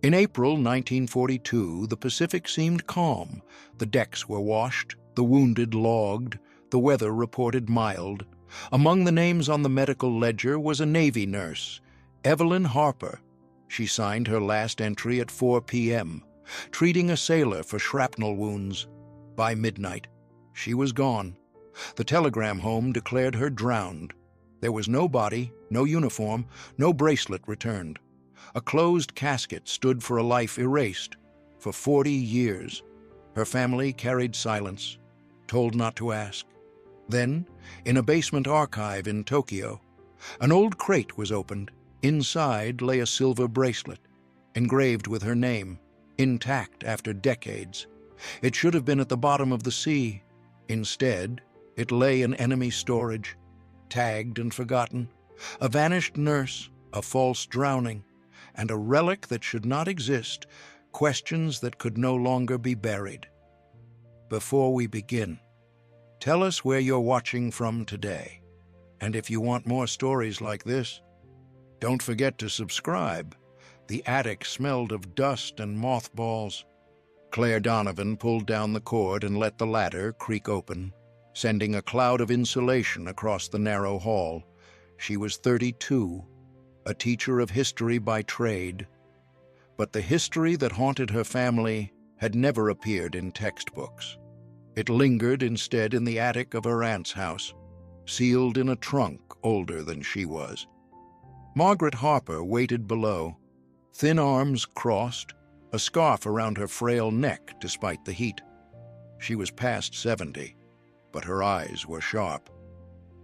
In April 1942, the Pacific seemed calm. The decks were washed, the wounded logged, the weather reported mild. Among the names on the medical ledger was a Navy nurse, Evelyn Harper. She signed her last entry at 4 p.m., treating a sailor for shrapnel wounds. By midnight, she was gone. The telegram home declared her drowned. There was no body, no uniform, no bracelet returned. A closed casket stood for a life erased. For 40 years, her family carried silence, told not to ask. Then, in a basement archive in Tokyo, an old crate was opened. Inside lay a silver bracelet, engraved with her name, intact after decades. It should have been at the bottom of the sea. Instead, it lay in enemy storage, tagged and forgotten. A vanished nurse, a false drowning, and a relic that should not exist, questions that could no longer be buried. Before we begin, tell us where you're watching from today. And if you want more stories like this, don't forget to subscribe. The attic smelled of dust and mothballs. Claire Donovan pulled down the cord and let the ladder creak open, sending a cloud of insulation across the narrow hall. She was 32, a teacher of history by trade. But the history that haunted her family had never appeared in textbooks. It lingered instead in the attic of her aunt's house, sealed in a trunk older than she was. Margaret Harper waited below, thin arms crossed, a scarf around her frail neck despite the heat. She was past 70, but her eyes were sharp.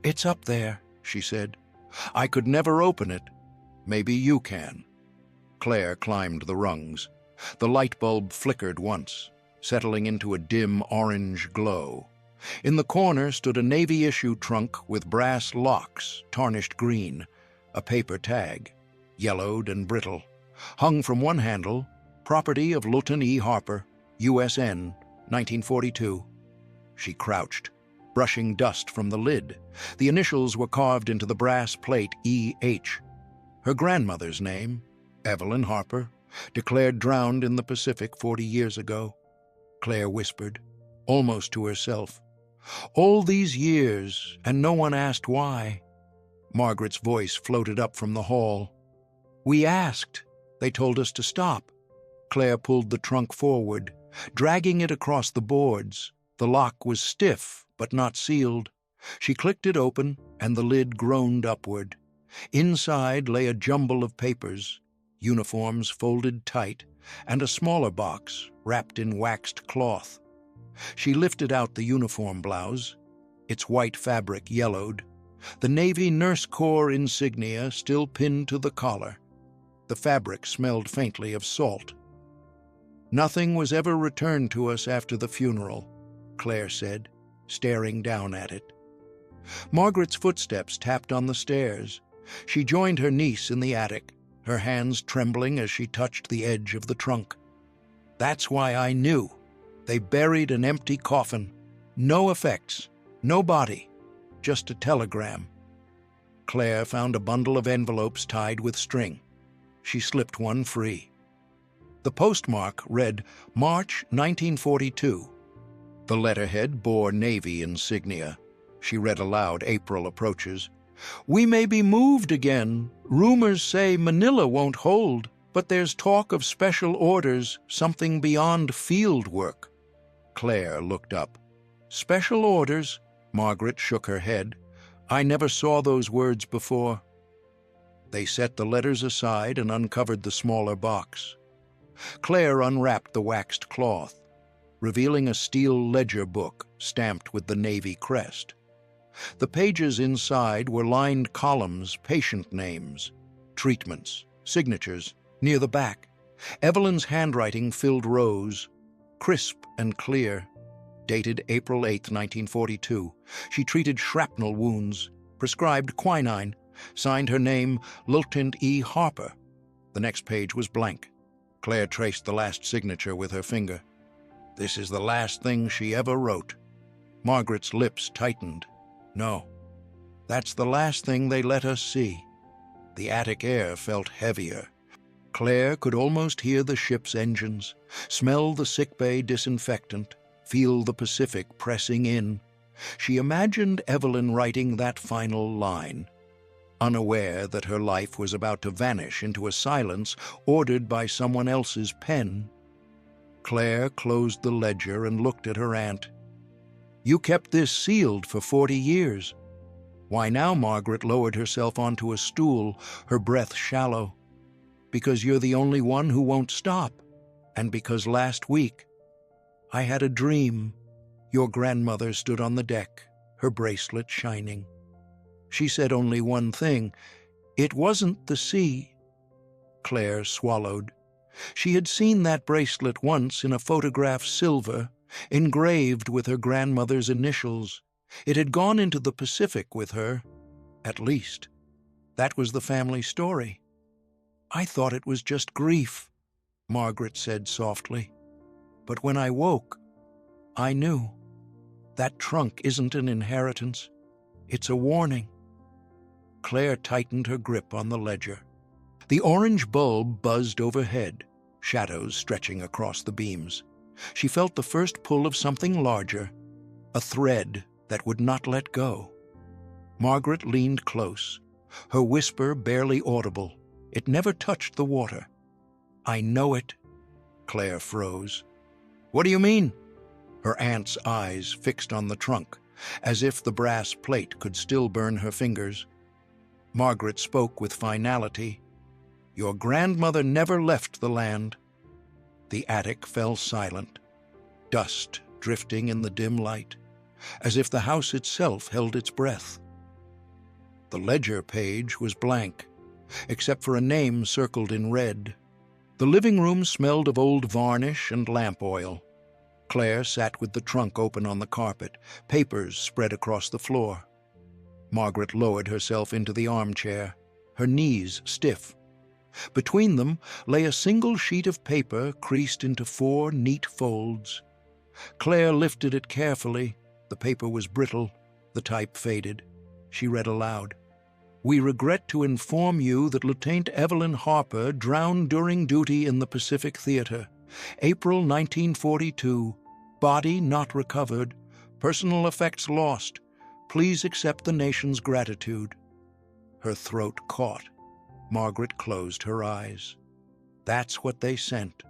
"It's up there," she said. "I could never open it. Maybe you can." Claire climbed the rungs. The light bulb flickered once, settling into a dim orange glow. In the corner stood a Navy-issue trunk with brass locks, tarnished green, a paper tag, yellowed and brittle. Hung from one handle, property of Lutton E. Harper, USN, 1942. She crouched, brushing dust from the lid. The initials were carved into the brass plate E.H. Her grandmother's name, Evelyn Harper, declared drowned in the Pacific 40 years ago. Claire whispered, almost to herself. All these years, and no one asked why. Margaret's voice floated up from the hall. "We asked. They told us to stop." Claire pulled the trunk forward, dragging it across the boards. The lock was stiff, but not sealed. She clicked it open, and the lid groaned upward. Inside lay a jumble of papers, uniforms folded tight, and a smaller box wrapped in waxed cloth. She lifted out the uniform blouse, its white fabric yellowed, the Navy Nurse Corps insignia still pinned to the collar. The fabric smelled faintly of salt. "Nothing was ever returned to us after the funeral," Claire said, staring down at it. Margaret's footsteps tapped on the stairs. She joined her niece in the attic, her hands trembling as she touched the edge of the trunk. "That's why I knew. They buried an empty coffin. No effects, no body, just a telegram." Claire found a bundle of envelopes tied with string. She slipped one free. The postmark read March 1942. The letterhead bore Navy insignia. She read aloud, "April approaches. We may be moved again. Rumors say Manila won't hold, but there's talk of special orders, something beyond field work." Claire looked up. "Special orders?" Margaret shook her head. "I never saw those words before." They set the letters aside and uncovered the smaller box. Claire unwrapped the waxed cloth, revealing a steel ledger book stamped with the Navy crest. The pages inside were lined columns, patient names, treatments, signatures, near the back. Evelyn's handwriting filled rows, crisp and clear. Dated April 8, 1942. She treated shrapnel wounds, prescribed quinine, signed her name Lutton E. Harper. The next page was blank. Claire traced the last signature with her finger. This is the last thing she ever wrote. Margaret's lips tightened. No, that's the last thing they let us see. The attic air felt heavier. Claire could almost hear the ship's engines, smell the sickbay disinfectant, feel the Pacific pressing in. She imagined Evelyn writing that final line, unaware that her life was about to vanish into a silence ordered by someone else's pen. Claire closed the ledger and looked at her aunt. "You kept this sealed for 40 years. Why now?" Margaret lowered herself onto a stool, her breath shallow. "Because you're the only one who won't stop, and because last week I had a dream. Your grandmother stood on the deck, her bracelet shining. She said only one thing: it wasn't the sea." Claire swallowed. She had seen that bracelet once in a photograph, silver, engraved with her grandmother's initials. It had gone into the Pacific with her, at least. That was the family story. "I thought it was just grief," Margaret said softly. "But when I woke, I knew. That trunk isn't an inheritance. It's a warning." Claire tightened her grip on the ledger. The orange bulb buzzed overhead, shadows stretching across the beams. She felt the first pull of something larger, a thread that would not let go. Margaret leaned close, her whisper barely audible. It never touched the water. "I know it." Claire froze. "What do you mean?" Her aunt's eyes fixed on the trunk, as if the brass plate could still burn her fingers. Margaret spoke with finality. "Your grandmother never left the land." The attic fell silent, dust drifting in the dim light, as if the house itself held its breath. The ledger page was blank, except for a name circled in red. The living room smelled of old varnish and lamp oil. Claire sat with the trunk open on the carpet, papers spread across the floor. Margaret lowered herself into the armchair, her knees stiff. Between them lay a single sheet of paper creased into 4 neat folds. Claire lifted it carefully. The paper was brittle, the type faded. She read aloud. "We regret to inform you that Lieutenant Evelyn Harper drowned during duty in the Pacific Theater, April 1942. Body not recovered. Personal effects lost. Please accept the nation's gratitude." Her throat caught. Margaret closed her eyes. That's what they sent.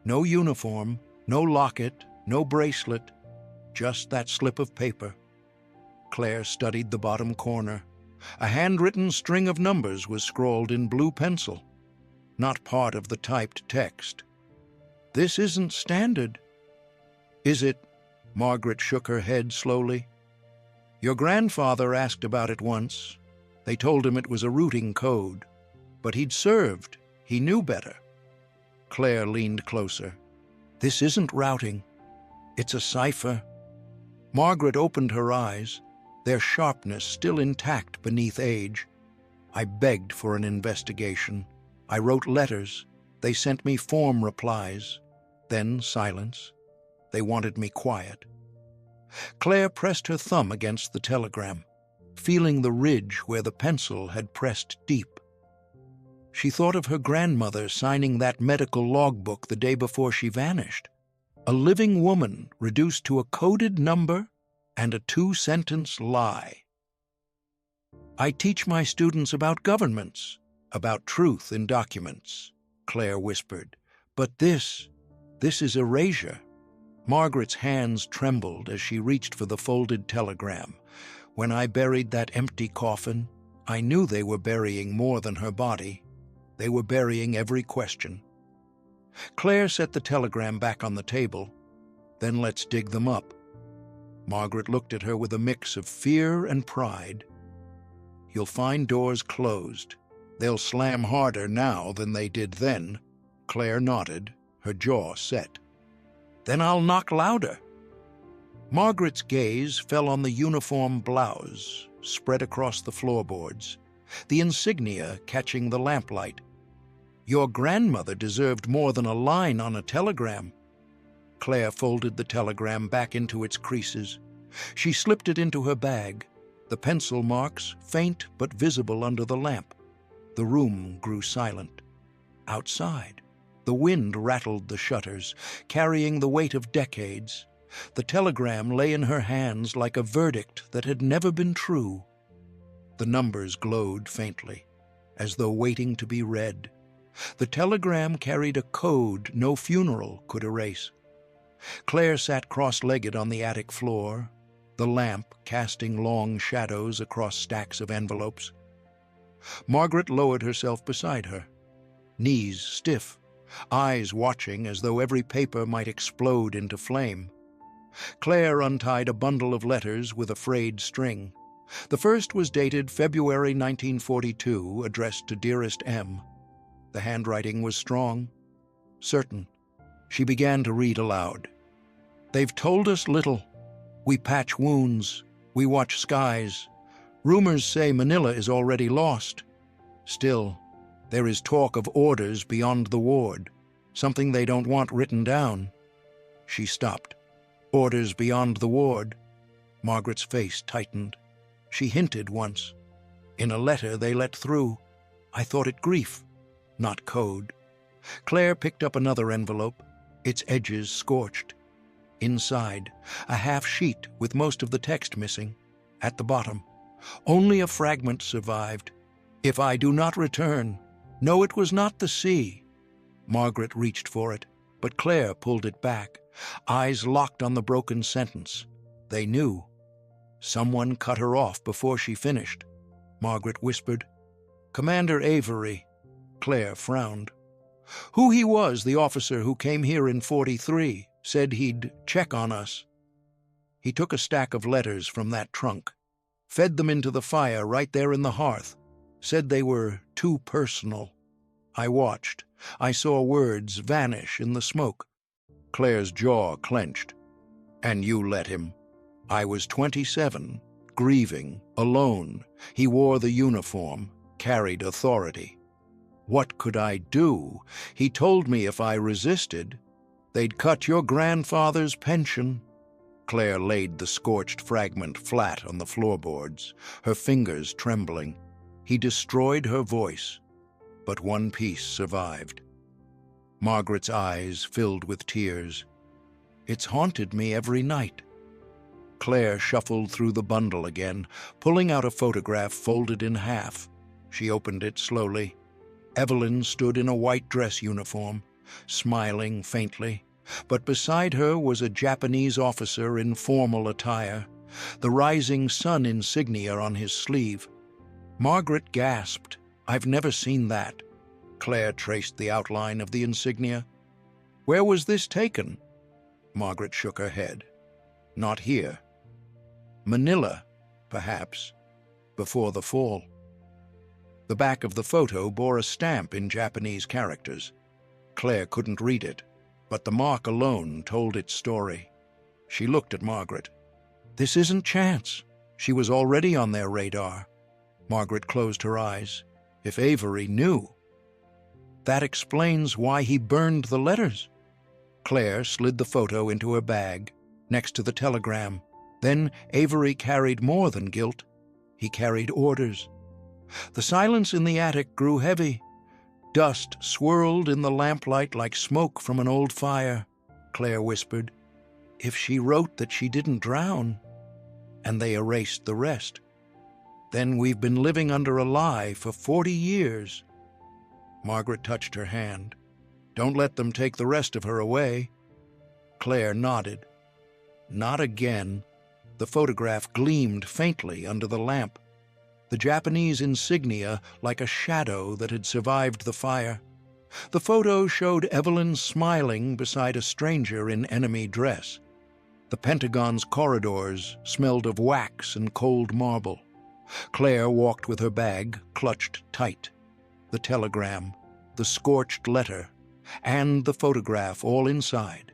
No uniform, no locket, no bracelet, just that slip of paper. Claire studied the bottom corner. A handwritten string of numbers was scrawled in blue pencil, not part of the typed text. "This isn't standard." "Is it?" Margaret shook her head slowly. "Your grandfather asked about it once. They told him it was a routing code. But he'd served. He knew better." Claire leaned closer. "This isn't routing. It's a cipher." Margaret opened her eyes, their sharpness still intact beneath age. "I begged for an investigation. I wrote letters. They sent me form replies. Then silence. They wanted me quiet." Claire pressed her thumb against the telegram, feeling the ridge where the pencil had pressed deep. She thought of her grandmother signing that medical logbook the day before she vanished. A living woman reduced to a coded number and a 2-sentence lie. "I teach my students about governments, about truth in documents," Claire whispered. "But this is erasure." Margaret's hands trembled as she reached for the folded telegram. "When I buried that empty coffin, I knew they were burying more than her body. They were burying every question." Claire set the telegram back on the table. "Then let's dig them up." Margaret looked at her with a mix of fear and pride. "You'll find doors closed. They'll slam harder now than they did then." Claire nodded, her jaw set. "Then I'll knock louder." Margaret's gaze fell on the uniform blouse spread across the floorboards, the insignia catching the lamplight. "Your grandmother deserved more than a line on a telegram." Claire folded the telegram back into its creases. She slipped it into her bag, the pencil marks faint but visible under the lamp. The room grew silent. outside. The wind rattled the shutters, carrying the weight of decades. The telegram lay in her hands like a verdict that had never been true. The numbers glowed faintly, as though waiting to be read. The telegram carried a code no funeral could erase. Claire sat cross-legged on the attic floor, the lamp casting long shadows across stacks of envelopes. Margaret lowered herself beside her, knees stiff, eyes watching as though every paper might explode into flame. Claire untied a bundle of letters with a frayed string. The first was dated February 1942, addressed to Dearest M. The handwriting was strong, certain. She began to read aloud. "They've told us little. We patch wounds. We watch skies. Rumors say Manila is already lost. Still, there is talk of orders beyond the ward, something they don't want written down." She stopped. "Orders beyond the ward?" Margaret's face tightened. She hinted once. "In a letter they let through. I thought it grief, not code." Claire picked up another envelope, its edges scorched. Inside, a half sheet with most of the text missing. At the bottom, only a fragment survived. "If I do not return, know it was not the sea." Margaret reached for it, but Claire pulled it back, eyes locked on the broken sentence. They knew. Someone cut her off before she finished. Margaret whispered, "Commander Avery." Claire frowned. "Who he was, the officer who came here in 43, said he'd check on us. He took a stack of letters from that trunk, fed them into the fire right there in the hearth, said they were too personal. I watched. I saw words vanish in the smoke." Claire's jaw clenched. "And you let him?" "I was 27, grieving, alone. He wore the uniform, carried authority. What could I do? He told me if I resisted, they'd cut your grandfather's pension." Claire laid the scorched fragment flat on the floorboards, her fingers trembling. He destroyed her voice, but one piece survived. Margaret's eyes filled with tears. "It's haunted me every night." Claire shuffled through the bundle again, pulling out a photograph folded in half. She opened it slowly. Evelyn stood in a white dress uniform, smiling faintly, but beside her was a Japanese officer in formal attire, the rising sun insignia on his sleeve. Margaret gasped. "I've never seen that." Claire traced the outline of the insignia. "Where was this taken?" Margaret shook her head. "Not here. Manila, perhaps, before the fall." The back of the photo bore a stamp in Japanese characters. Claire couldn't read it, but the mark alone told its story. She looked at Margaret. "This isn't chance. She was already on their radar." Margaret closed her eyes. If Avery knew. That explains why he burned the letters. Claire slid the photo into her bag, next to the telegram. Then Avery carried more than guilt. He carried orders. The silence in the attic grew heavy. Dust swirled in the lamplight like smoke from an old fire. Claire whispered, "If she wrote that she didn't drown," and they erased the rest, "then we've been living under a lie for 40 years. Margaret touched her hand. "Don't let them take the rest of her away." Claire nodded. "Not again." The photograph gleamed faintly under the lamp, the Japanese insignia like a shadow that had survived the fire. The photo showed Evelyn smiling beside a stranger in enemy dress. The Pentagon's corridors smelled of wax and cold marble. Claire walked with her bag clutched tight. The telegram, the scorched letter, and the photograph all inside.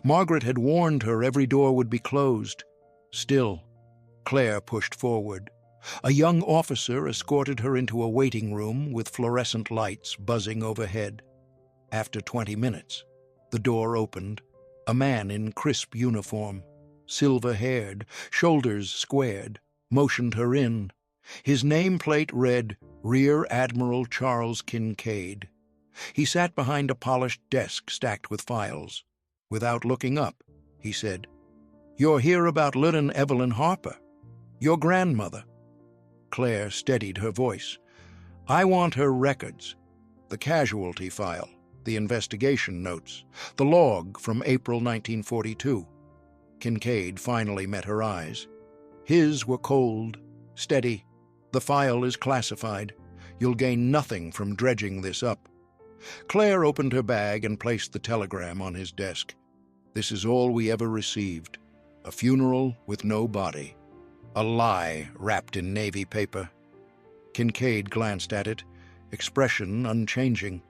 Margaret had warned her every door would be closed. Still, Claire pushed forward. A young officer escorted her into a waiting room with fluorescent lights buzzing overhead. After 20 minutes, the door opened. A man in crisp uniform, silver-haired, shoulders squared, motioned her in. His nameplate read, "Rear Admiral Charles Kincaid." He sat behind a polished desk stacked with files. Without looking up, he said, "You're here about little Evelyn Harper, your grandmother." Claire steadied her voice. "I want her records, the casualty file, the investigation notes, the log from April 1942. Kincaid finally met her eyes. His were cold, steady. "The file is classified. You'll gain nothing from dredging this up." Claire opened her bag and placed the telegram on his desk. "This is all we ever received. A funeral with no body. A lie wrapped in navy paper." Kincaid glanced at it, expression unchanging.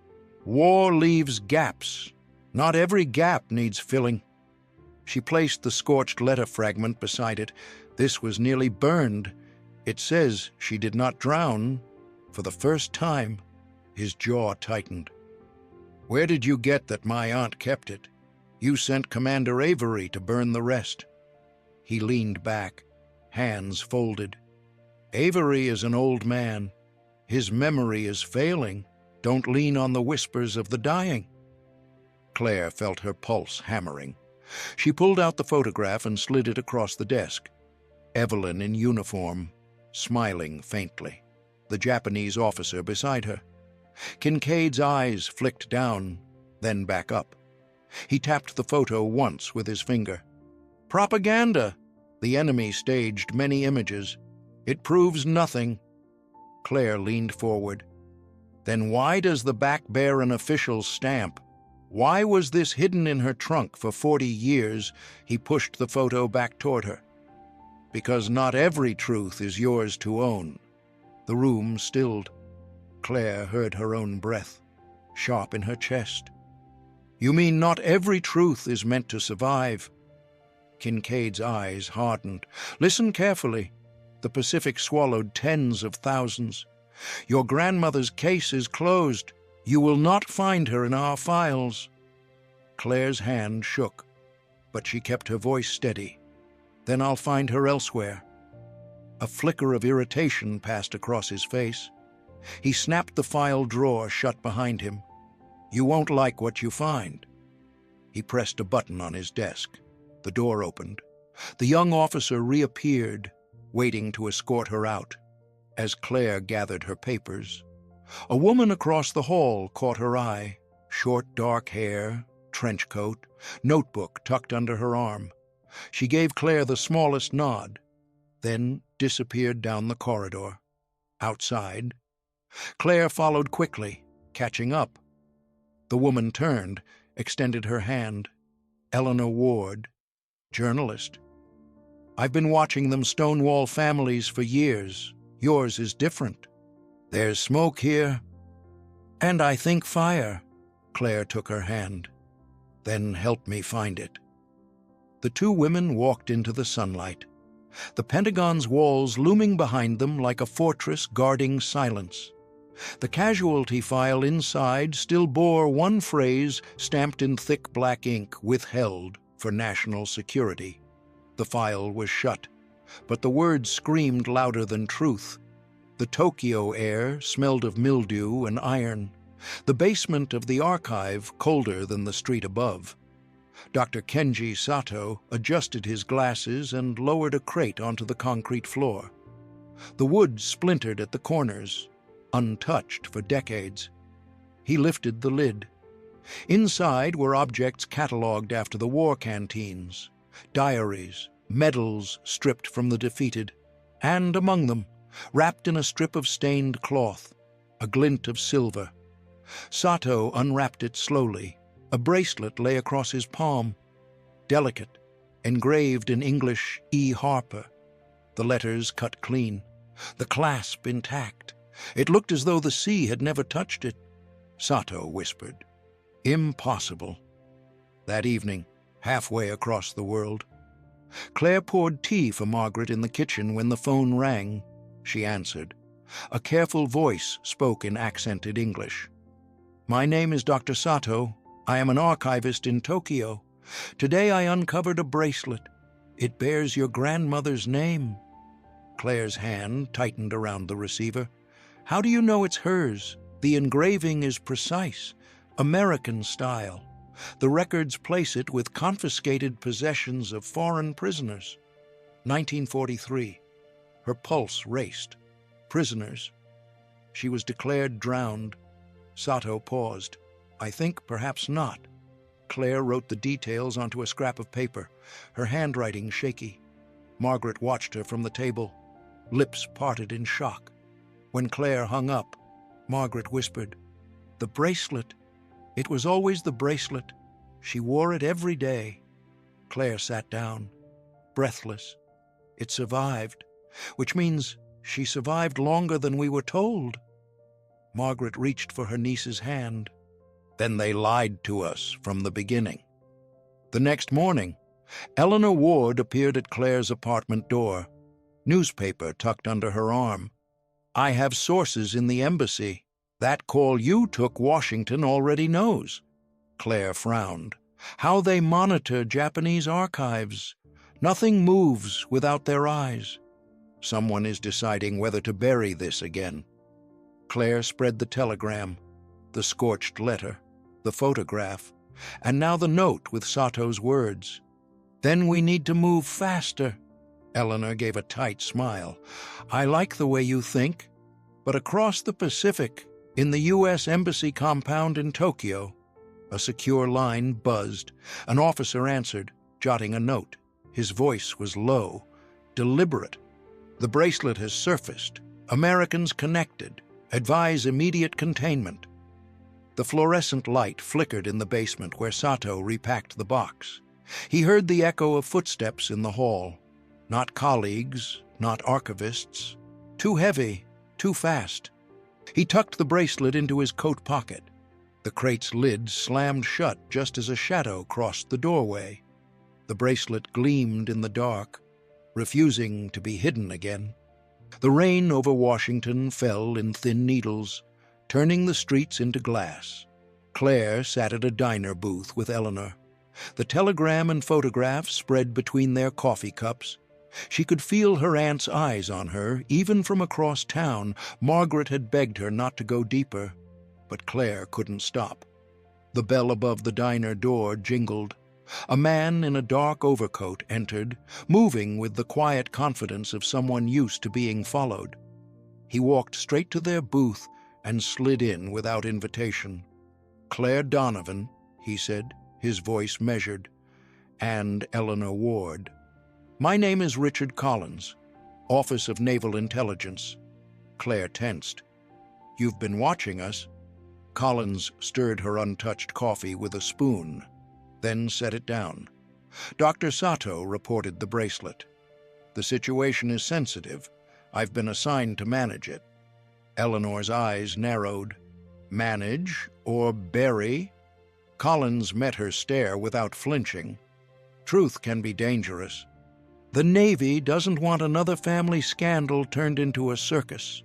"War leaves gaps. Not every gap needs filling." She placed the scorched letter fragment beside it. This was nearly burned. "It says she did not drown." For the first time, his jaw tightened. "Where did you get that my aunt kept it? You sent Commander Avery to burn the rest." He leaned back, hands folded. "Avery is an old man. His memory is failing. Don't lean on the whispers of the dying." Claire felt her pulse hammering. She pulled out the photograph and slid it across the desk. Evelyn in uniform, smiling faintly. The Japanese officer beside her. Kincaid's eyes flicked down, then back up. He tapped the photo once with his finger. "Propaganda! The enemy staged many images. It proves nothing." Claire leaned forward. "Then why does the back bear an official stamp? Why was this hidden in her trunk for 40 years?" He pushed the photo back toward her. "Because not every truth is yours to own." The room stilled. Claire heard her own breath, sharp in her chest. "You mean not every truth is meant to survive?" Kincaid's eyes hardened. "Listen carefully. The Pacific swallowed tens of thousands. Your grandmother's case is closed. You will not find her in our files." Claire's hand shook, but she kept her voice steady. "Then I'll find her elsewhere." A flicker of irritation passed across his face. He snapped the file drawer shut behind him. "You won't like what you find." He pressed a button on his desk. The door opened. The young officer reappeared, waiting to escort her out. As Claire gathered her papers, a woman across the hall caught her eye. Short, dark hair, trench coat, notebook tucked under her arm. She gave Claire the smallest nod, then disappeared down the corridor. Outside, Claire followed quickly, catching up. The woman turned, extended her hand. "Eleanor Ward, journalist. I've been watching them stonewall families for years. Yours is different. There's smoke here, and I think fire." Claire took her hand. "Then help me find it." The two women walked into the sunlight, the Pentagon's walls looming behind them like a fortress guarding silence. The casualty file inside still bore one phrase stamped in thick black ink: "Withheld for national security." The file was shut, but the words screamed louder than truth. The Tokyo air smelled of mildew and iron. The basement of the archive colder than the street above. Dr. Kenji Sato adjusted his glasses and lowered a crate onto the concrete floor. The wood splintered at the corners, untouched for decades. He lifted the lid. Inside were objects catalogued after the war canteens, diaries, medals stripped from the defeated, and among them, wrapped in a strip of stained cloth, a glint of silver. Sato unwrapped it slowly. A bracelet lay across his palm, delicate, engraved in English E. Harper, the letters cut clean, the clasp intact. It looked as though the sea had never touched it. Sato whispered, "Impossible." That evening, halfway across the world, Claire poured tea for Margaret in the kitchen when the phone rang. She answered. A careful voice spoke in accented English. "My name is Dr. Sato. I am an archivist in Tokyo. Today I uncovered a bracelet. It bears your grandmother's name." Claire's hand tightened around the receiver. "How do you know it's hers? The engraving is precise. American style. The records place it with confiscated possessions of foreign prisoners. 1943. Her pulse raced. Prisoners. She was declared drowned. Sato paused. I think perhaps not. Claire wrote the details onto a scrap of paper, her handwriting shaky. Margaret watched her from the table, lips parted in shock. When Claire hung up, Margaret whispered, "The bracelet. It was always the bracelet. She wore it every day." Claire sat down, breathless. It survived, which means she survived longer than we were told. Margaret reached for her niece's hand. Then they lied to us from the beginning. The next morning, Eleanor Ward appeared at Claire's apartment door, newspaper tucked under her arm. "I have sources in the embassy. That call you took Washington already knows." Claire frowned. "How they monitor Japanese archives. Nothing moves without their eyes. Someone is deciding whether to bury this again." Claire spread the telegram, the scorched letter, the photograph, and now the note with Sato's words. "Then we need to move faster." Eleanor gave a tight smile. "I like the way you think." But across the Pacific, in the U.S. Embassy compound in Tokyo, a secure line buzzed. An officer answered, jotting a note. His voice was low, deliberate. "The bracelet has surfaced. Americans connected. Advise immediate containment." The fluorescent light flickered in the basement where Sato repacked the box. He heard the echo of footsteps in the hall. Not colleagues, not archivists. Too heavy, too fast. He tucked the bracelet into his coat pocket. The crate's lid slammed shut just as a shadow crossed the doorway. The bracelet gleamed in the dark, refusing to be hidden again. The rain over Washington fell in thin needles, turning the streets into glass. Claire sat at a diner booth with Eleanor. The telegram and photograph spread between their coffee cups. She could feel her aunt's eyes on her, even from across town. Margaret had begged her not to go deeper, but Claire couldn't stop. The bell above the diner door jingled. A man in a dark overcoat entered, moving with the quiet confidence of someone used to being followed. He walked straight to their booth and slid in without invitation. "Claire Donovan," he said, his voice measured, "and Eleanor Ward. My name is Richard Collins, Office of Naval Intelligence." Claire tensed. "You've been watching us." Collins stirred her untouched coffee with a spoon, then set it down. "Dr. Sato reported the bracelet. The situation is sensitive. I've been assigned to manage it." Eleanor's eyes narrowed. "Manage or bury?" Collins met her stare without flinching. "Truth can be dangerous. The Navy doesn't want another family scandal turned into a circus."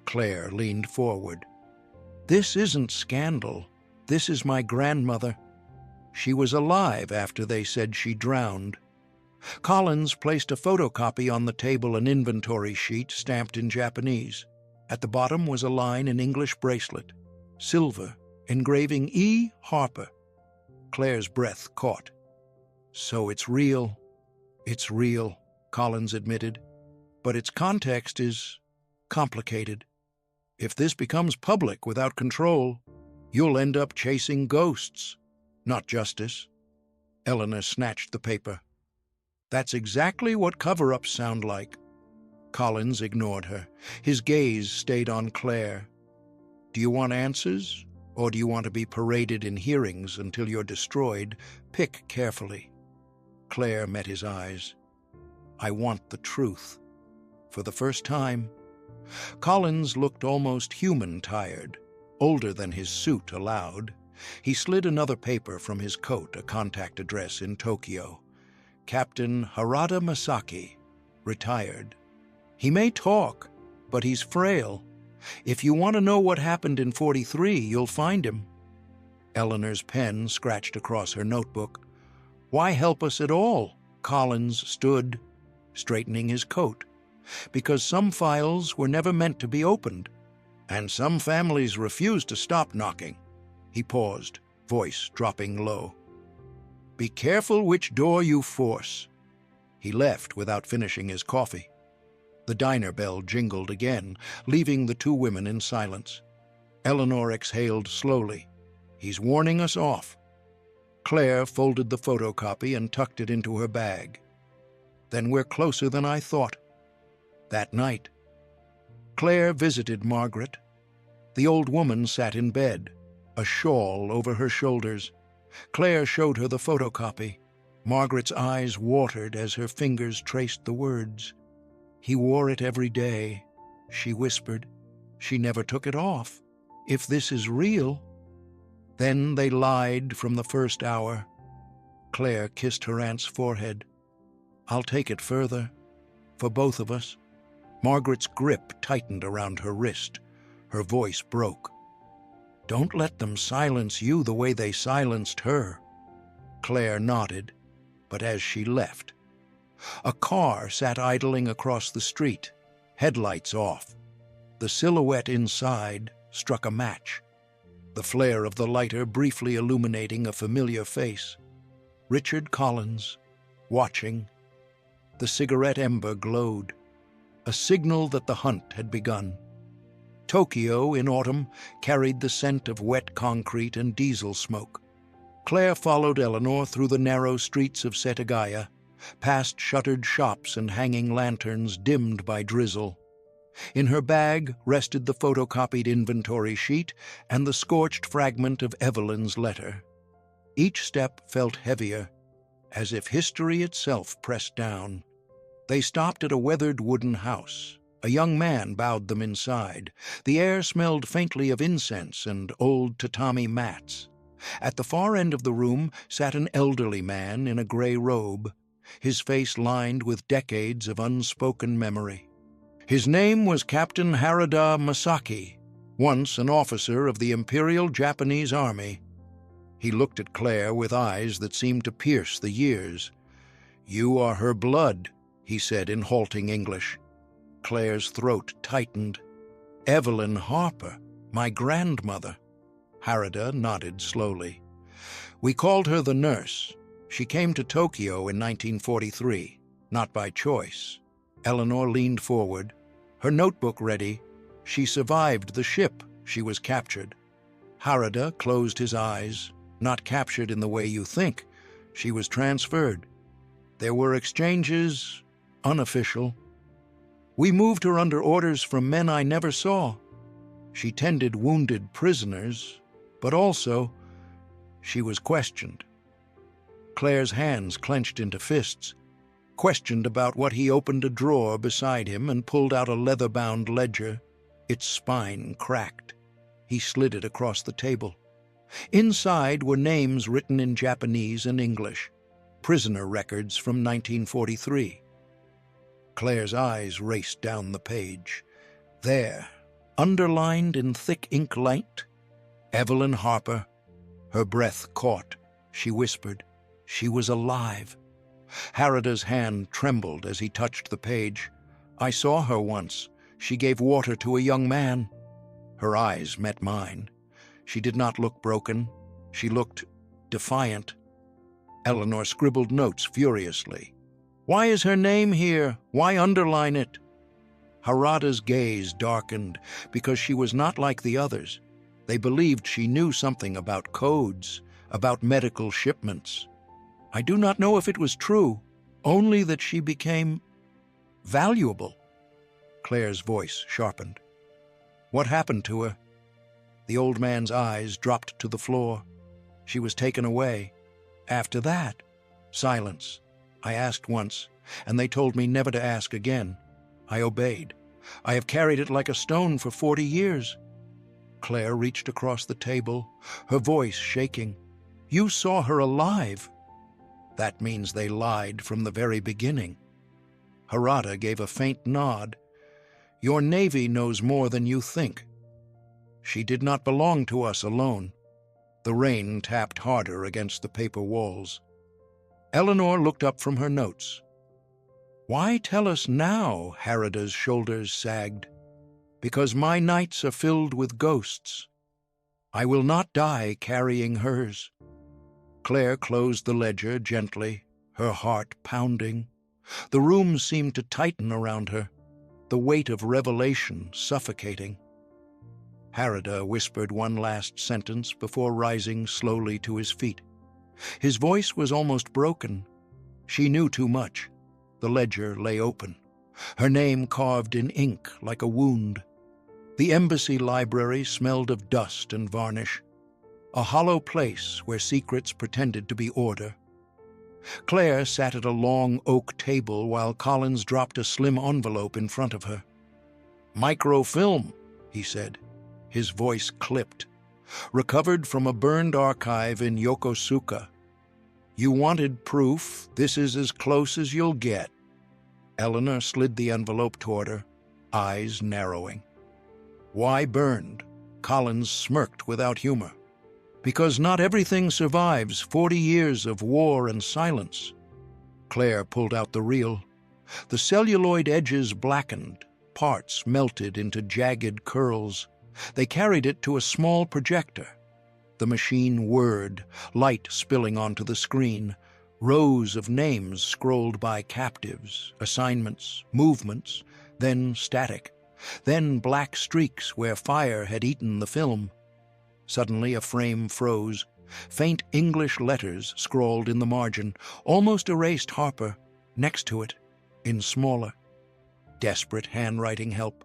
Claire leaned forward. "This isn't scandal. This is my grandmother. She was alive after they said she drowned." Collins placed a photocopy on the table, an inventory sheet stamped in Japanese. At the bottom was a line in English bracelet. Silver, engraving E. Harper. Claire's breath caught. "So it's real." "It's real," Collins admitted. "But its context is complicated. If this becomes public without control, you'll end up chasing ghosts, not justice." Eleanor snatched the paper. "That's exactly what cover-ups sound like." Collins ignored her. His gaze stayed on Claire. "Do you want answers, or do you want to be paraded in hearings until you're destroyed? Pick carefully." Claire met his eyes. "I want the truth." For the first time, Collins looked almost human tired, older than his suit allowed. He slid another paper from his coat, a contact address in Tokyo. Captain Harada Masaki, retired. "He may talk, but he's frail. If you want to know what happened in 43, you'll find him." Eleanor's pen scratched across her notebook. "Why help us at all?" Collins stood, straightening his coat. "Because some files were never meant to be opened, and some families refuse to stop knocking." He paused, voice dropping low. "Be careful which door you force." He left without finishing his coffee. The diner bell jingled again, leaving the two women in silence. Eleanor exhaled slowly. "He's warning us off." Claire folded the photocopy and tucked it into her bag. "Then we're closer than I thought." That night, Claire visited Margaret. The old woman sat in bed, a shawl over her shoulders. Claire showed her the photocopy. Margaret's eyes watered as her fingers traced the words. "He wore it every day," she whispered. "She never took it off. If this is real—" Then they lied from the first hour. Claire kissed her aunt's forehead. "I'll take it further, for both of us." Margaret's grip tightened around her wrist. Her voice broke. "Don't let them silence you the way they silenced her." Claire nodded, but as she left, a car sat idling across the street, headlights off. The silhouette inside struck a match, the flare of the lighter briefly illuminating a familiar face. Richard Collins, watching. The cigarette ember glowed, a signal that the hunt had begun. Tokyo, in autumn, carried the scent of wet concrete and diesel smoke. Claire followed Eleanor through the narrow streets of Setagaya, past shuttered shops and hanging lanterns dimmed by drizzle. In her bag rested the photocopied inventory sheet and the scorched fragment of Evelyn's letter. Each step felt heavier, as if history itself pressed down. They stopped at a weathered wooden house. A young man bowed them inside. The air smelled faintly of incense and old tatami mats. At the far end of the room sat an elderly man in a gray robe, his face lined with decades of unspoken memory. His name was Captain Harada Masaki, once an officer of the Imperial Japanese Army. He looked at Claire with eyes that seemed to pierce the years. "You are her blood," he said in halting English. Claire's throat tightened. "Evelyn Harper, my grandmother." Harada nodded slowly. "We called her the nurse. She came to Tokyo in 1943, not by choice." Eleanor leaned forward, her notebook ready. "She survived the ship. She was captured." Harada closed his eyes. "Not captured in the way you think. She was transferred. There were exchanges, unofficial. We moved her under orders from men I never saw. She tended wounded prisoners, but also she was questioned." Claire's hands clenched into fists. Questioned about what he opened a drawer beside him and pulled out a leather-bound ledger. Its spine cracked. He slid it across the table. Inside were names written in Japanese and English, prisoner records from 1943. Claire's eyes raced down the page. There, underlined in thick ink light, Evelyn Harper. Her breath caught. She whispered. She was alive. Harada's hand trembled as he touched the page. "I saw her once. She gave water to a young man." Her eyes met mine. She did not look broken. She looked defiant. Eleanor scribbled notes furiously. "Why is her name here? Why underline it?" Harada's gaze darkened because she was not like the others. They believed she knew something about codes, about medical shipments. I do not know if it was true, only that she became valuable. Claire's voice sharpened. "What happened to her?" The old man's eyes dropped to the floor. "She was taken away. After that, silence. I asked once, and they told me never to ask again. I obeyed. I have carried it like a stone for 40 years. Claire reached across the table, her voice shaking. "You saw her alive." "That means they lied from the very beginning." Harada gave a faint nod. "Your Navy knows more than you think. She did not belong to us alone." The rain tapped harder against the paper walls. Eleanor looked up from her notes. "Why tell us now?" Harada's shoulders sagged. "Because my nights are filled with ghosts. I will not die carrying hers. Claire closed the ledger gently, her heart pounding. The room seemed to tighten around her, the weight of revelation suffocating. Harada whispered one last sentence before rising slowly to his feet. His voice was almost broken. She knew too much. The ledger lay open, her name carved in ink like a wound. The embassy library smelled of dust and varnish, a hollow place where secrets pretended to be order. Claire sat at a long oak table while Collins dropped a slim envelope in front of her. "Microfilm," he said. His voice clipped. "Recovered from a burned archive in Yokosuka. You wanted proof. This is as close as you'll get." Eleanor slid the envelope toward her, eyes narrowing. "Why burned?" Collins smirked without humor. "Because not everything survives 40 years of war and silence." Claire pulled out the reel. The celluloid edges blackened, parts melted into jagged curls. They carried it to a small projector. The machine whirred, light spilling onto the screen. Rows of names scrolled by captives, assignments, movements, then static, then black streaks where fire had eaten the film. Suddenly a frame froze. Faint English letters scrawled in the margin, almost erased Harper. Next to it, in smaller, desperate handwriting help.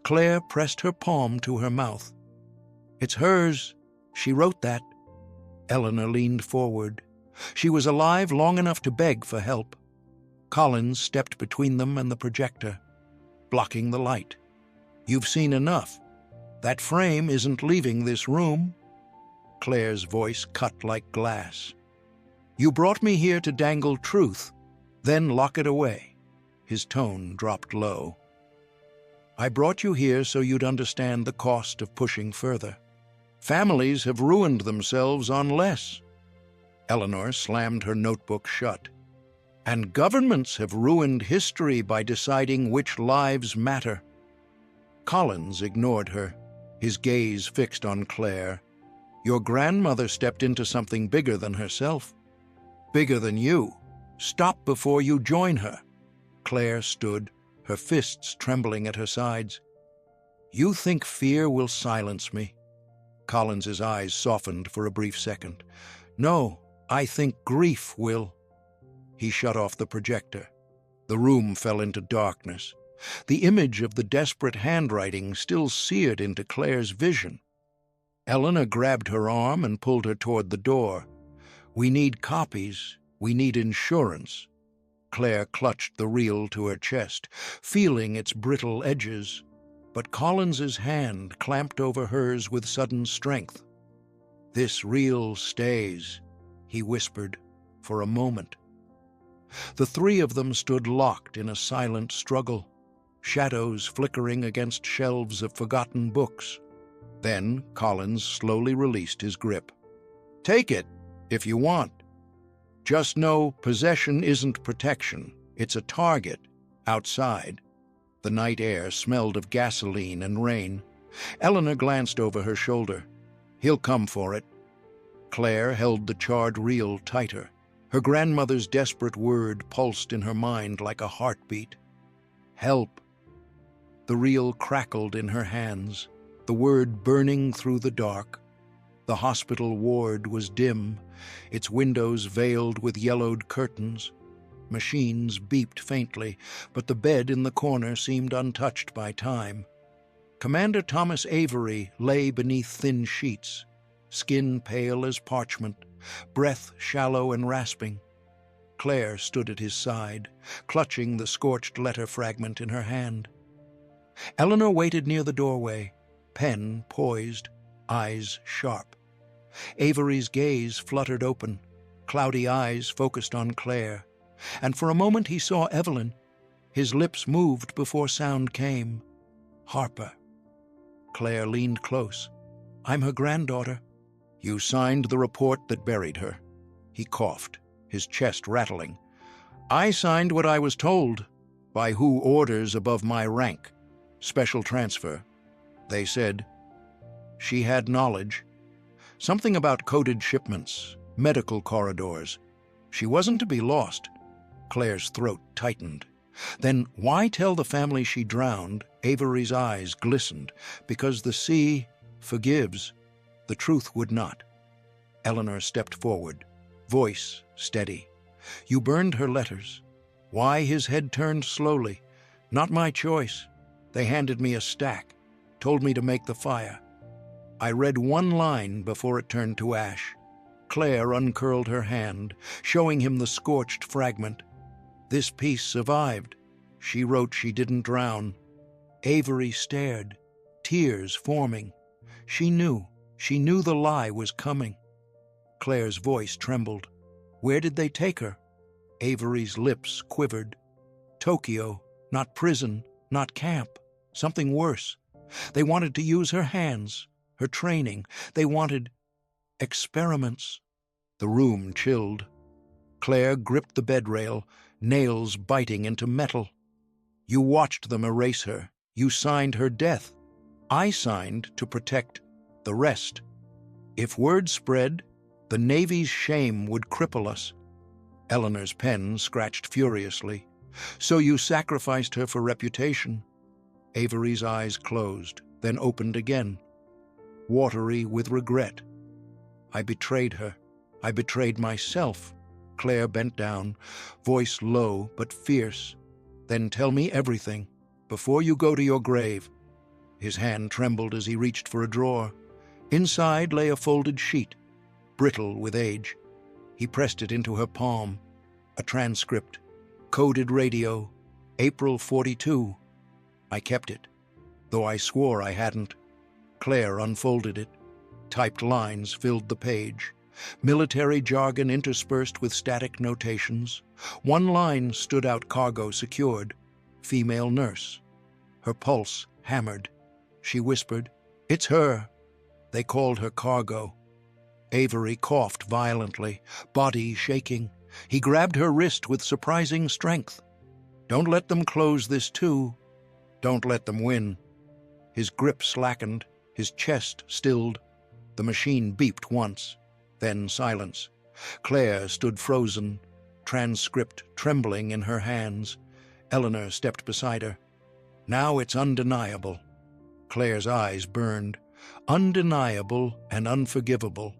Claire pressed her palm to her mouth. "It's hers. She wrote that." Eleanor leaned forward. She was alive long enough to beg for help. Collins stepped between them and the projector, blocking the light. "You've seen enough. That frame isn't leaving this room." Claire's voice cut like glass. "You brought me here to dangle truth, then lock it away." His tone dropped low. "I brought you here so you'd understand the cost of pushing further. Families have ruined themselves on less." Eleanor slammed her notebook shut. "And governments have ruined history by deciding which lives matter." Collins ignored her, his gaze fixed on Claire. "Your grandmother stepped into something bigger than herself. Bigger than you. Stop before you join her." Claire stood, her fists trembling at her sides. "You think fear will silence me?" Collins's eyes softened for a brief second. "No, I think grief will." He shut off the projector. The room fell into darkness. The image of the desperate handwriting still seared into Claire's vision. Eleanor grabbed her arm and pulled her toward the door. "We need copies. We need insurance." Claire clutched the reel to her chest, feeling its brittle edges. But Collins's hand clamped over hers with sudden strength. "This reel stays," he whispered, for a moment. The three of them stood locked in a silent struggle, shadows flickering against shelves of forgotten books. Then Collins slowly released his grip. "Take it, if you want. Just know possession isn't protection. It's a target, outside." The night air smelled of gasoline and rain. Eleanor glanced over her shoulder. "He'll come for it." Claire held the charred reel tighter. Her grandmother's desperate word pulsed in her mind like a heartbeat. "Help." The reel crackled in her hands, the word burning through the dark. The hospital ward was dim, its windows veiled with yellowed curtains. Machines beeped faintly, but the bed in the corner seemed untouched by time. Commander Thomas Avery lay beneath thin sheets, skin pale as parchment, breath shallow and rasping. Claire stood at his side, clutching the scorched letter fragment in her hand. Eleanor waited near the doorway, pen poised, eyes sharp. Avery's gaze fluttered open, cloudy eyes focused on Claire, and for a moment he saw Evelyn. His lips moved before sound came. "Harper." Claire leaned close. "I'm her granddaughter." "You signed the report that buried her." He coughed, his chest rattling. "I signed what I was told, by who orders above my rank. Special transfer. They said." She had knowledge. Something about coded shipments, medical corridors. She wasn't to be lost. Claire's throat tightened. Then why tell the family she drowned? Avery's eyes glistened. Because the sea forgives. The truth would not. Eleanor stepped forward, voice steady. You burned her letters. Why? His head turned slowly. Not my choice. They handed me a stack, told me to make the fire. I read one line before it turned to ash. Claire uncurled her hand, showing him the scorched fragment. This piece survived. She wrote she didn't drown. Avery stared, tears forming. She knew the lie was coming. Claire's voice trembled. Where did they take her? Avery's lips quivered. Tokyo, not prison, not camp, something worse. They wanted to use her hands, her training. They wanted experiments. The room chilled. Claire gripped the bed rail, nails biting into metal. You watched them erase her. You signed her death. I signed to protect the rest. If word spread, the Navy's shame would cripple us. Eleanor's pen scratched furiously. So you sacrificed her for reputation. Avery's eyes closed, then opened again, watery with regret. I betrayed her. I betrayed myself. Claire bent down, voice low but fierce. Then tell me everything, before you go to your grave. His hand trembled as he reached for a drawer. Inside lay a folded sheet, brittle with age. He pressed it into her palm. A transcript, coded radio, April 42. I kept it, though I swore I hadn't. Claire unfolded it. Typed lines filled the page. Military jargon interspersed with static notations. One line stood out: cargo secured. Female nurse. Her pulse hammered. She whispered, "It's her." They called her cargo. Avery coughed violently, body shaking. He grabbed her wrist with surprising strength. Don't let them close this too. Don't let them win. His grip slackened, his chest stilled. The machine beeped once, then silence. Claire stood frozen, transcript trembling in her hands. Eleanor stepped beside her. Now it's undeniable. Claire's eyes burned. Undeniable and unforgivable.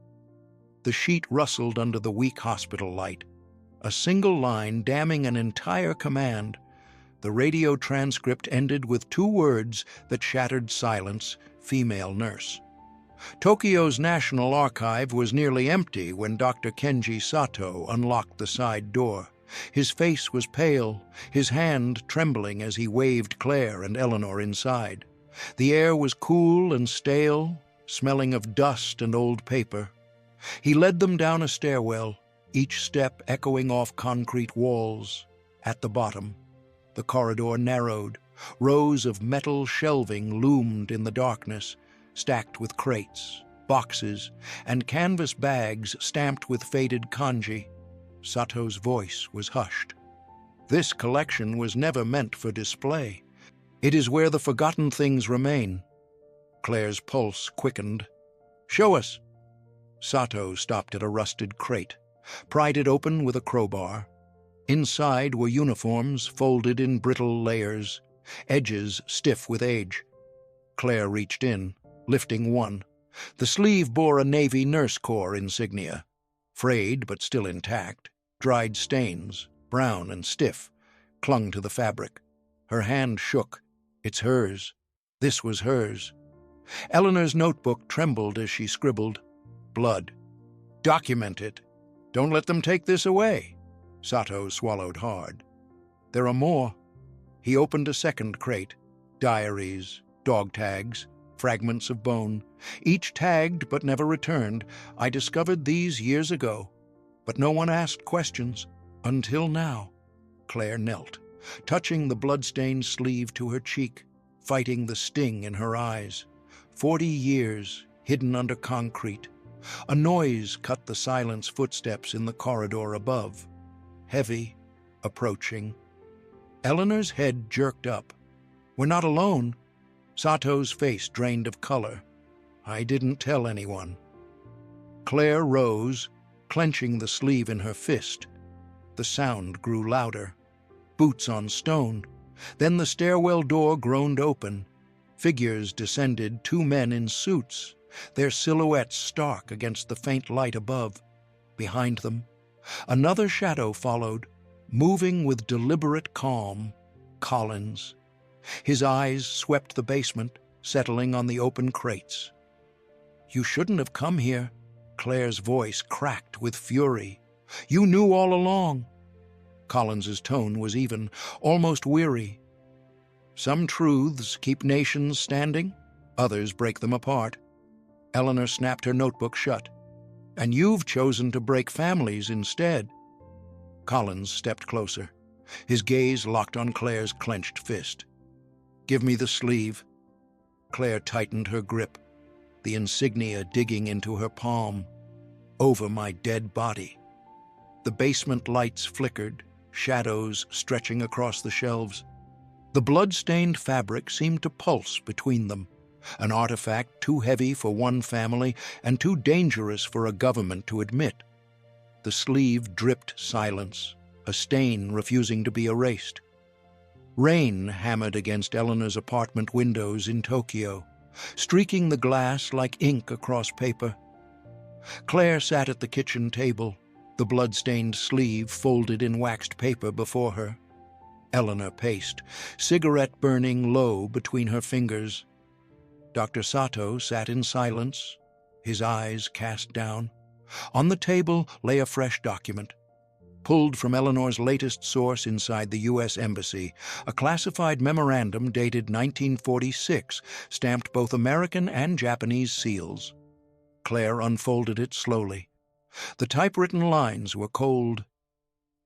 The sheet rustled under the weak hospital light. A single line damning an entire command. The radio transcript ended with two words that shattered silence: female nurse. Tokyo's National Archive was nearly empty when Dr. Kenji Sato unlocked the side door. His face was pale, his hand trembling as he waved Claire and Eleanor inside. The air was cool and stale, smelling of dust and old paper. He led them down a stairwell, each step echoing off concrete walls. At the bottom, the corridor narrowed. Rows of metal shelving loomed in the darkness, stacked with crates, boxes, and canvas bags stamped with faded kanji. Sato's voice was hushed. This collection was never meant for display. It is where the forgotten things remain. Claire's pulse quickened. Show us. Sato stopped at a rusted crate, pried it open with a crowbar. Inside were uniforms folded in brittle layers, edges stiff with age. Claire reached in, lifting one. The sleeve bore a Navy Nurse Corps insignia, frayed but still intact. Dried stains, brown and stiff, clung to the fabric. Her hand shook. It's hers. This was hers. Eleanor's notebook trembled as she scribbled. Blood. Document it. Don't let them take this away. Sato swallowed hard. There are more. He opened a second crate. Diaries, dog tags, fragments of bone, each tagged but never returned. I discovered these years ago, but no one asked questions. Until now. Claire knelt, touching the blood-stained sleeve to her cheek, fighting the sting in her eyes. 40 years, hidden under concrete. A noise cut the silence. Footsteps in the corridor above. Heavy, approaching. Eleanor's head jerked up. We're not alone. Sato's face drained of color. I didn't tell anyone." Claire rose, clenching the sleeve in her fist. The sound grew louder. Boots on stone. Then the stairwell door groaned open. Figures descended, 2 men in suits, their silhouettes stark against the faint light above. Behind them, another shadow followed, moving with deliberate calm. Collins. His eyes swept the basement, settling on the open crates. "You shouldn't have come here." Claire's voice cracked with fury. "You knew all along." Collins's tone was even, almost weary. "Some truths keep nations standing, others break them apart." Eleanor snapped her notebook shut. "And you've chosen to break families instead." Collins stepped closer, his gaze locked on Claire's clenched fist. "Give me the sleeve." Claire tightened her grip, the insignia digging into her palm. "Over my dead body." The basement lights flickered, shadows stretching across the shelves. The blood-stained fabric seemed to pulse between them, an artifact too heavy for one family and too dangerous for a government to admit. The sleeve dripped silence, a stain refusing to be erased. Rain hammered against Eleanor's apartment windows in Tokyo, streaking the glass like ink across paper. Claire sat at the kitchen table, the blood-stained sleeve folded in waxed paper before her. Eleanor paced, cigarette burning low between her fingers. Dr. Sato sat in silence, his eyes cast down. On the table lay a fresh document, pulled from Eleanor's latest source inside the U.S. Embassy, a classified memorandum dated 1946, stamped both American and Japanese seals. Claire unfolded it slowly. The typewritten lines were cold.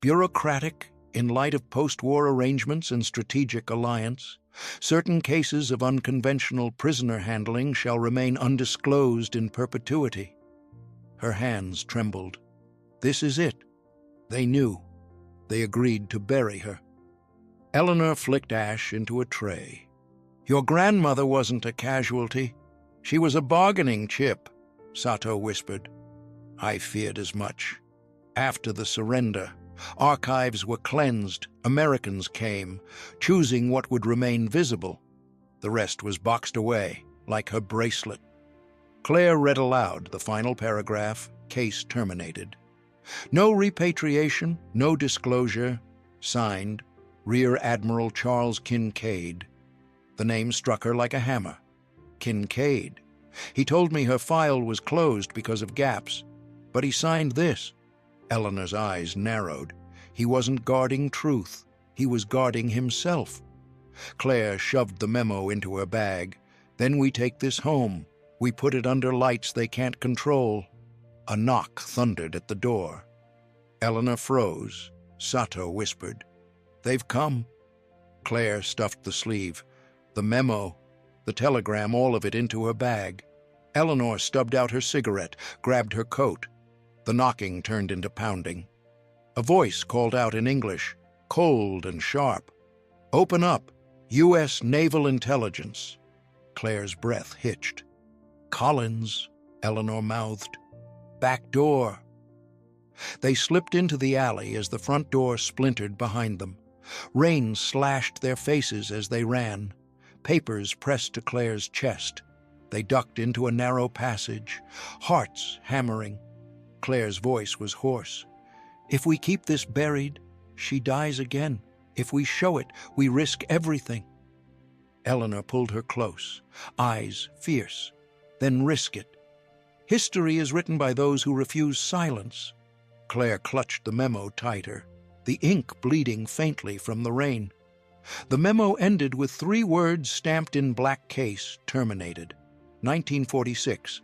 "Bureaucratic, in light of post-war arrangements and strategic alliance, certain cases of unconventional prisoner handling shall remain undisclosed in perpetuity." Her hands trembled. This is it. They knew. They agreed to bury her. Eleanor flicked ash into a tray. "Your grandmother wasn't a casualty. She was a bargaining chip," Sato whispered. "I feared as much. After the surrender, archives were cleansed, Americans came, choosing what would remain visible. The rest was boxed away, like her bracelet." Claire read aloud the final paragraph, case terminated. "No repatriation, no disclosure. Signed, Rear Admiral Charles Kincaid." The name struck her like a hammer. Kincaid. He told me her file was closed because of gaps. But he signed this. Eleanor's eyes narrowed. He wasn't guarding truth. He was guarding himself. Claire shoved the memo into her bag. "Then we take this home. We put it under lights they can't control." A knock thundered at the door. Eleanor froze. Sato whispered, "They've come." Claire stuffed the sleeve, the memo, the telegram, all of it into her bag. Eleanor stubbed out her cigarette, grabbed her coat. The knocking turned into pounding. A voice called out in English, cold and sharp, "Open up, U.S. Naval Intelligence." Claire's breath hitched. "Collins," Eleanor mouthed. "Back door." They slipped into the alley as the front door splintered behind them. Rain slashed their faces as they ran. Papers pressed to Claire's chest. They ducked into a narrow passage, hearts hammering. Claire's voice was hoarse. "If we keep this buried, she dies again. If we show it, we risk everything." Eleanor pulled her close, eyes fierce. "Then risk it. History is written by those who refuse silence." Claire clutched the memo tighter, the ink bleeding faintly from the rain. The memo ended with 3 words stamped in black case, terminated. 1946.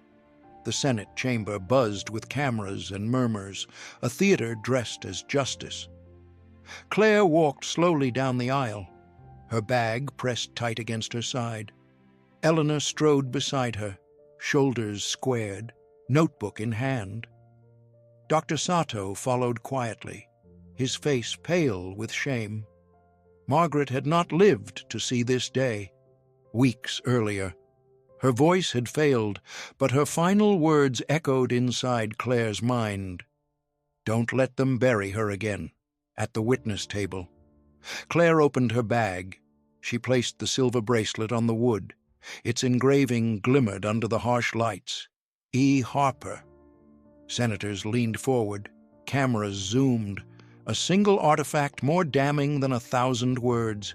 The Senate chamber buzzed with cameras and murmurs, a theater dressed as justice. Claire walked slowly down the aisle, her bag pressed tight against her side. Eleanor strode beside her, shoulders squared, notebook in hand. Dr. Sato followed quietly, his face pale with shame. Margaret had not lived to see this day. Weeks earlier, Her voice had failed, but her final words echoed inside Claire's mind. "Don't let them bury her again." At the witness table, Claire opened her bag. She placed the silver bracelet on the wood. Its engraving glimmered under the harsh lights. E. Harper. Senators leaned forward. Cameras zoomed. A single artifact more damning than 1,000 words.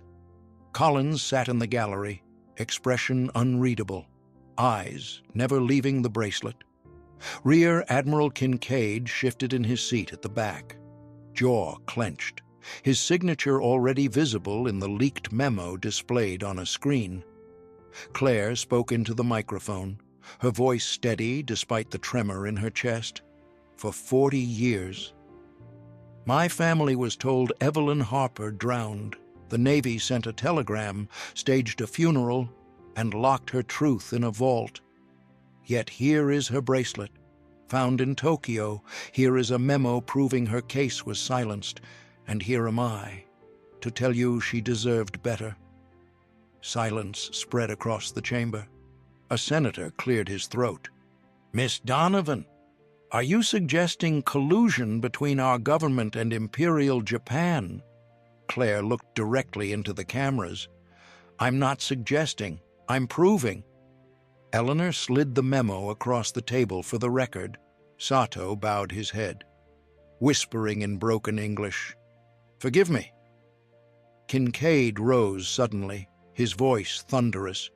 Collins sat in the gallery, expression unreadable, eyes never leaving the bracelet. Rear Admiral Kincaid shifted in his seat at the back, jaw clenched, his signature already visible in the leaked memo displayed on a screen. Claire spoke into the microphone, her voice steady despite the tremor in her chest. "For 40 years, my family was told Evelyn Harper drowned. The Navy sent a telegram, staged a funeral, and locked her truth in a vault. Yet here is her bracelet, found in Tokyo. Here is a memo proving her case was silenced. And here am I, to tell you she deserved better." Silence spread across the chamber. A senator cleared his throat. "Miss Donovan, are you suggesting collusion between our government and Imperial Japan?" Claire looked directly into the cameras. "I'm not suggesting, I'm proving." Eleanor slid the memo across the table for the record. Sato bowed his head, whispering in broken English, "Forgive me." Kincaid rose suddenly, his voice thunderous.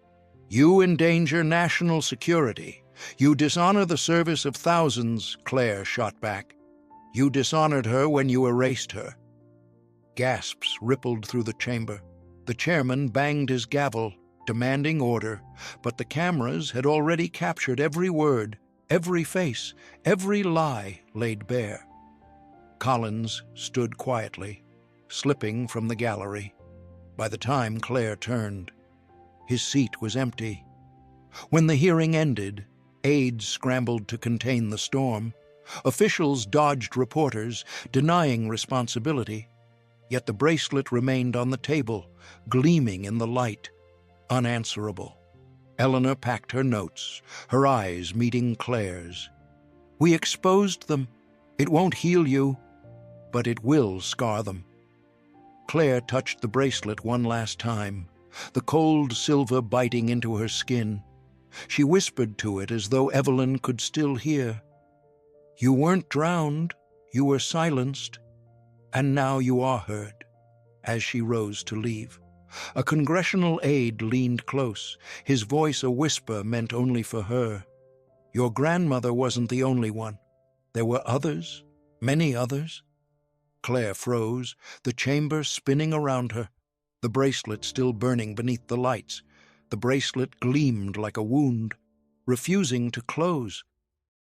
"You endanger national security. You dishonor the service of thousands," Claire shot back. "You dishonored her when you erased her." Gasps rippled through the chamber. The chairman banged his gavel, demanding order, but the cameras had already captured every word, every face, every lie laid bare. Collins stood quietly, slipping from the gallery. By the time Claire turned, his seat was empty. When the hearing ended, aides scrambled to contain the storm. Officials dodged reporters, denying responsibility. Yet the bracelet remained on the table, gleaming in the light, unanswerable. Eleanor packed her notes, her eyes meeting Claire's. "We exposed them. It won't heal you, but it will scar them." Claire touched the bracelet one last time, the cold silver biting into her skin. She whispered to it as though Evelyn could still hear. "You weren't drowned, you were silenced, and now you are heard." As she rose to leave, a congressional aide leaned close, his voice a whisper meant only for her. "Your grandmother wasn't the only one. There were others, many others." Claire froze, the chamber spinning around her, the bracelet still burning beneath the lights. The bracelet gleamed like a wound, refusing to close.